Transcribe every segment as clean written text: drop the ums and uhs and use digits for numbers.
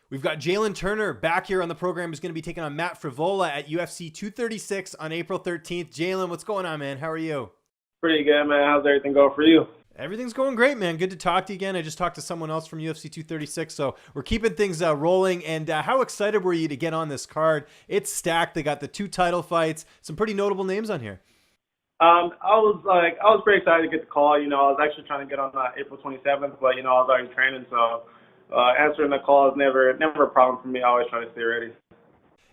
We've got Jalin Turner back here on the program, who's going to be taking on Matt Frevola at UFC 236 on April 13th. Jalin, what's going on, man? How are you? Pretty good, man. How's everything going for you? Everything's going great, man. Good to talk to you again. I just talked to someone else from UFC 236, so we're keeping things rolling. And how excited were you to get on this card? It's stacked. They got the 2 title fights. Some pretty notable names on here. I was pretty excited to get the call. I was actually trying to get on April 27th, but I was already training, so answering the call is never a problem for me. I always try to stay ready.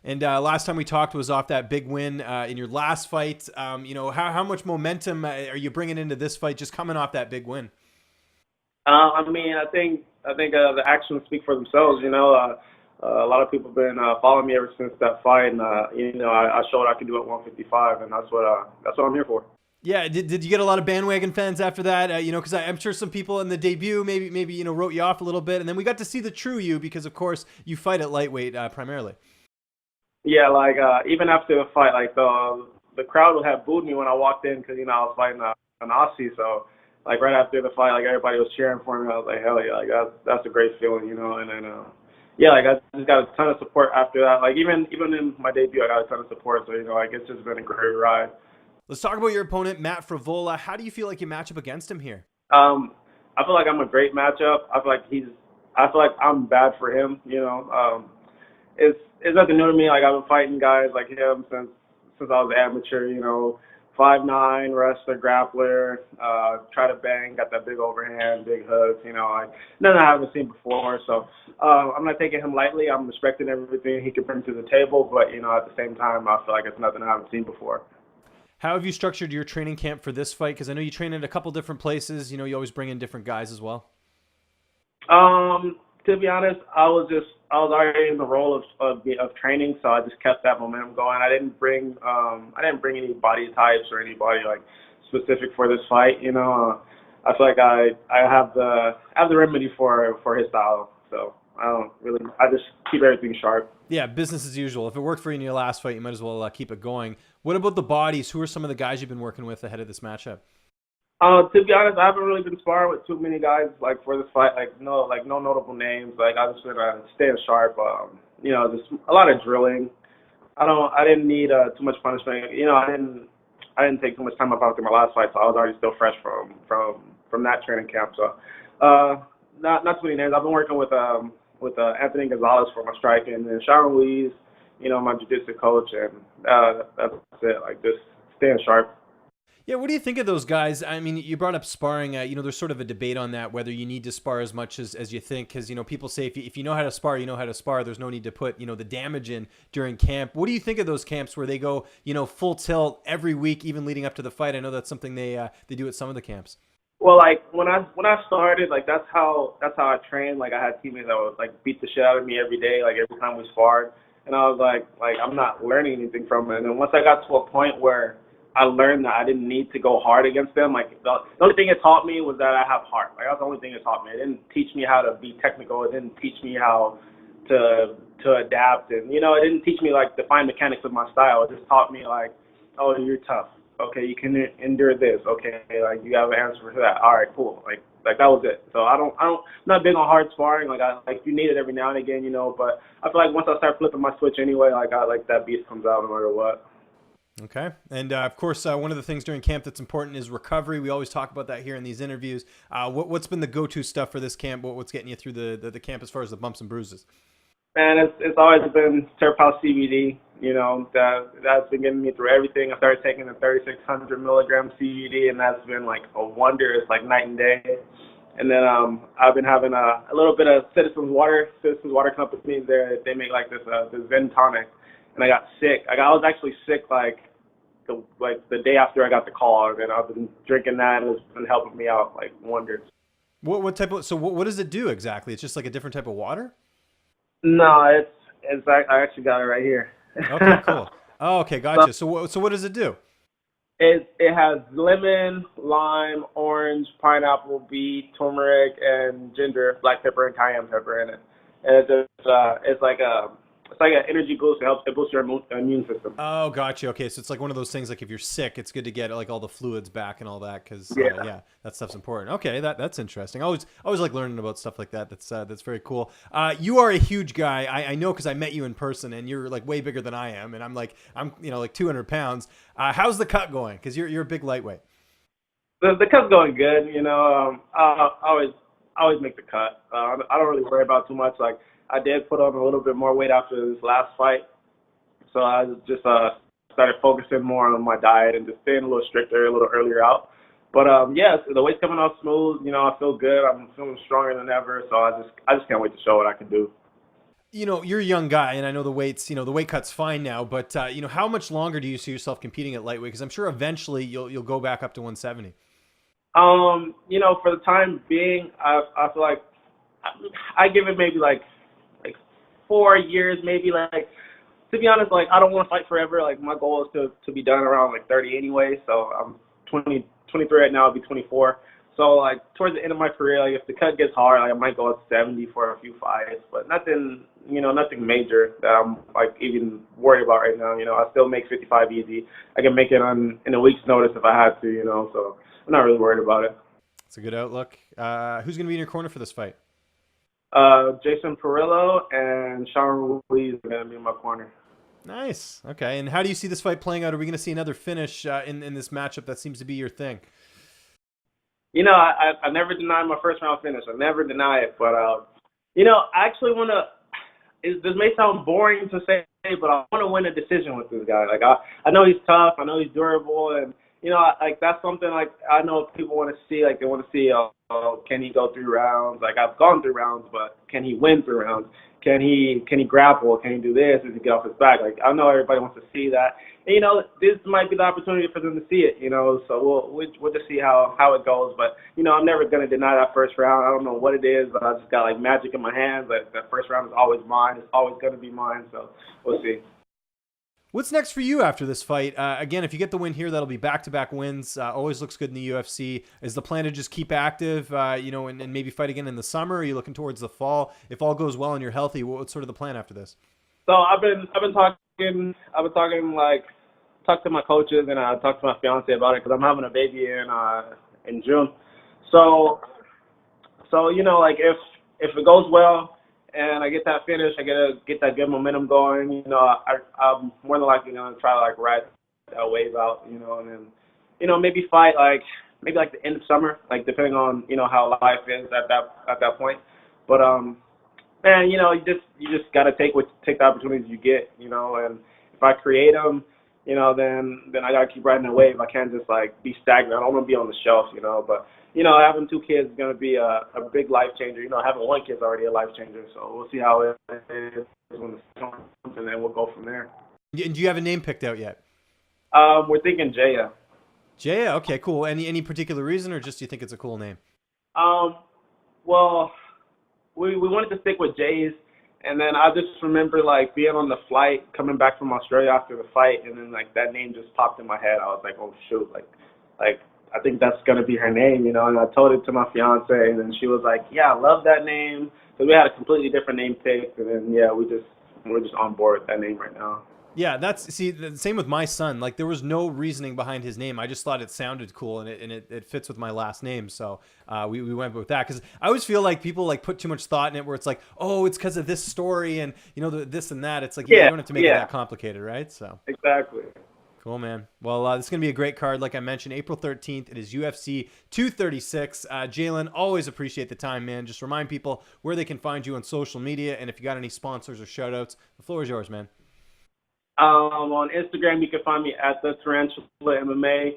And last time we talked was off that big win in your last fight. How much momentum are you bringing into this fight, just coming off that big win? I think the actions speak for themselves. A lot of people have been following me ever since that fight, and I showed I could do it at 155, and that's what I'm here for. Yeah, did you get a lot of bandwagon fans after that? Because I'm sure some people in the debut maybe wrote you off a little bit, and then we got to see the true you because, of course, you fight at lightweight primarily. Yeah, even after the fight, the crowd would have booed me when I walked in because I was fighting an Aussie. So right after the fight, everybody was cheering for me. I was like, hell yeah, that's a great feeling, And then I just got a ton of support after that. Even in my debut, I got a ton of support. So it's just been a great ride. Let's talk about your opponent, Matt Frevola. How do you feel like you match up against him here? I feel like I'm a great matchup. I feel like I'm bad for him. It's nothing new to me. I've been fighting guys like him since I was an amateur. 5'9", wrestler, grappler, try to bang, got that big overhand, big hooks. Nothing I haven't seen before. So I'm not taking him lightly. I'm respecting everything he can bring to the table, but at the same time, I feel like it's nothing I haven't seen before. How have you structured your training camp for this fight? Because I know you train at a couple different places. You always bring in different guys as well. To be honest, I was already in the role of training, so I just kept that momentum going. I didn't bring any body types or anybody specific for this fight. I feel like I have the remedy for his style, so I just keep everything sharp. Yeah, business as usual. If it worked for you in your last fight, you might as well keep it going. What about the bodies? Who are some of the guys you've been working with ahead of this matchup? To be honest, I haven't really been sparring with too many guys for this fight. No notable names. I've just been staying sharp. Just a lot of drilling. I didn't need too much punishment. I didn't take too much time off after my last fight, so I was already still fresh from that training camp. So not too many names. I've been working with Anthony Gonzalez for my striking, and Sharon Louise, my jiu-jitsu coach, and that's it. Just staying sharp. Yeah, what do you think of those guys? I mean, you brought up sparring. There's sort of a debate on that, whether you need to spar as much as you think, because, people say if you know how to spar, you know how to spar. There's no need to put, the damage in during camp. What do you think of those camps where they go, full tilt every week, even leading up to the fight? I know that's something they do at some of the camps. Well, when I started, that's how I trained. I had teammates that would beat the shit out of me every day, every time we sparred, and I was like I'm not learning anything from it. And then once I got to a point where I learned that I didn't need to go hard against them. The only thing it taught me was that I have heart. That's the only thing it taught me. It didn't teach me how to be technical. It didn't teach me how to adapt, and it didn't teach me the fine mechanics of my style. It just taught me oh, you're tough. Okay, you can endure this. Okay, you have an answer for that. All right, cool. That was it. So I'm not big on hard sparring. You need it every now and again, But I feel once I start flipping my switch anyway, that beast comes out no matter what. Okay. And of course, one of the things during camp that's important is recovery. We always talk about that here in these interviews. What's been the go-to stuff for this camp? What's getting you through the camp as far as the bumps and bruises? Man, it's always been Terphouse CBD. That's been getting me through everything. I started taking the 3,600 milligram CBD, and that's been a wonder. It's night and day. And then I've been having a little bit of Citizens Water Company. They make this Zen tonic. And I got sick. I was actually sick the day after I got the call, and I've been drinking that, and it's been helping me out wonders. What type of? So what does it do exactly? It's just a different type of water? No, it's I actually got it right here. Okay, cool. Oh, okay, gotcha. So what does it do? It has lemon, lime, orange, pineapple, beet, turmeric, and ginger, black pepper, and cayenne pepper in it. And it's it's like an energy boost. It boosts your immune system. Oh, gotcha. Okay, so it's like one of those things. Like if you're sick, it's good to get like all the fluids back and all that because Yeah. yeah, that stuff's important. Okay, that's interesting. I always like learning about stuff like that. That's very cool. You are a huge guy. I know because I met you in person, and you're like way bigger than I am, and I'm like 200 pounds. How's the cut going? Because you're a big lightweight. The cut's going good. I always make the cut. I don't really worry about too much. Like I did put on a little bit more weight after this last fight, so I just started focusing more on my diet and just staying a little stricter, a little earlier out. But yeah, so the weight's coming off smooth. I feel good. I'm feeling stronger than ever. So I just can't wait to show what I can do. You're a young guy, and I know the weights, the weight cut's fine now, but how much longer do you see yourself competing at lightweight? Because I'm sure eventually you'll go back up to 170. For the time being, I feel like I give it maybe like 4 years, maybe. Like to be honest, like I don't want to fight forever. Like my goal is to be done around like 30 anyway. So I'm 23 right now. I'll be 24. So like towards the end of my career, like if the cut gets hard, like I might go at 70 for a few fights, but nothing major that I'm like even worried about right now. I still make 55 easy. I can make it in a week's notice if I had to. So I'm not really worried about it. It's a good outlook. Who's going to be in your corner for this fight? Jason Perillo and Sean Ruiz are going to be in my corner. Nice. Okay. And how do you see this fight playing out? Are we going to see another finish in this matchup? That seems to be your thing. I never deny my first round finish. I never deny it. But, I actually want to – this may sound boring to say, but I want to win a decision with this guy. Like, I know he's tough. I know he's durable. And, like that's something like I know people want to see. Like they want to see, can he go 3 rounds? Like I've gone 3 rounds, but can he win 3 rounds? Can he grapple? Can he do this? Does he get off his back? Like I know everybody wants to see that. And, this might be the opportunity for them to see it. So we'll just see how it goes. But I'm never gonna deny that first round. I don't know what it is, but I just got like magic in my hands. Like that first round is always mine. It's always gonna be mine. So we'll see. What's next for you after this fight? Again, if you get the win here, that'll be back-to-back wins. Always looks good in the UFC. Is the plan to just keep active, and maybe fight again in the summer? Are you looking towards the fall? If all goes well and you're healthy, what's sort of the plan after this? So I've been talking talked to my coaches and I talked to my fiance about it because I'm having a baby in June. So like if it goes well. And I get that finish, I get that good momentum going. I'm more than likely gonna try to like ride that wave out. And then maybe fight like the end of summer, like depending on how life is at that point. But man, you just gotta take the opportunities you get. And if I create them, then I gotta keep riding that wave. I can't just like be stagnant. I don't want to be on the shelf. But having 2 kids is going to be a big life changer. Having 1 kid is already a life changer. So we'll see how it is when it comes, and then we'll go from there. And do you have a name picked out yet? We're thinking Jaya. Jaya, okay, cool. Any particular reason, or just do you think it's a cool name? Well, we wanted to stick with Jay's, and then I just remember like being on the flight coming back from Australia after the fight, and then like that name just popped in my head. I was like, oh shoot, like I think that's going to be her name, and I told it to my fiance, and then she was like, yeah, I love that name. So we had a completely different name picked, and then, yeah, we're just on board with that name right now. Yeah, the same with my son. Like there was no reasoning behind his name. I just thought it sounded cool and it fits with my last name. So we went with that because I always feel like people like put too much thought in it where it's like, oh, it's because of this story and this and that. It's like, you don't have to make it that complicated, right? So exactly. Cool, man. Well, this is going to be a great card. Like I mentioned, April 13th, it is UFC 236. Jalin, always appreciate the time, man. Just remind people where they can find you on social media. And if you got any sponsors or shout outs, the floor is yours, man. On Instagram, you can find me at the Tarantula MMA.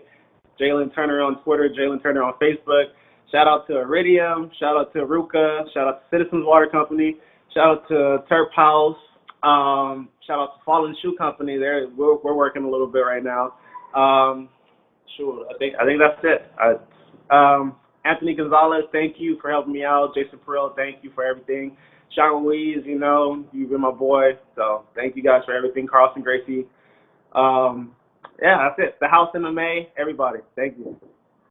Jalin Turner on Twitter, Jalin Turner on Facebook. Shout out to Iridium. Shout out to Ruka. Shout out to Citizens Water Company. Shout out to Terphouse. Shout out to Fallen Shoe Company. We're working a little bit right now. Sure, I think that's it. Anthony Gonzalez, thank you for helping me out. Jason Perillo, thank you for everything. Sean Louise, you've been my boy. So thank you guys for everything. Carlson Gracie. Yeah, that's it. The House MMA, everybody. Thank you.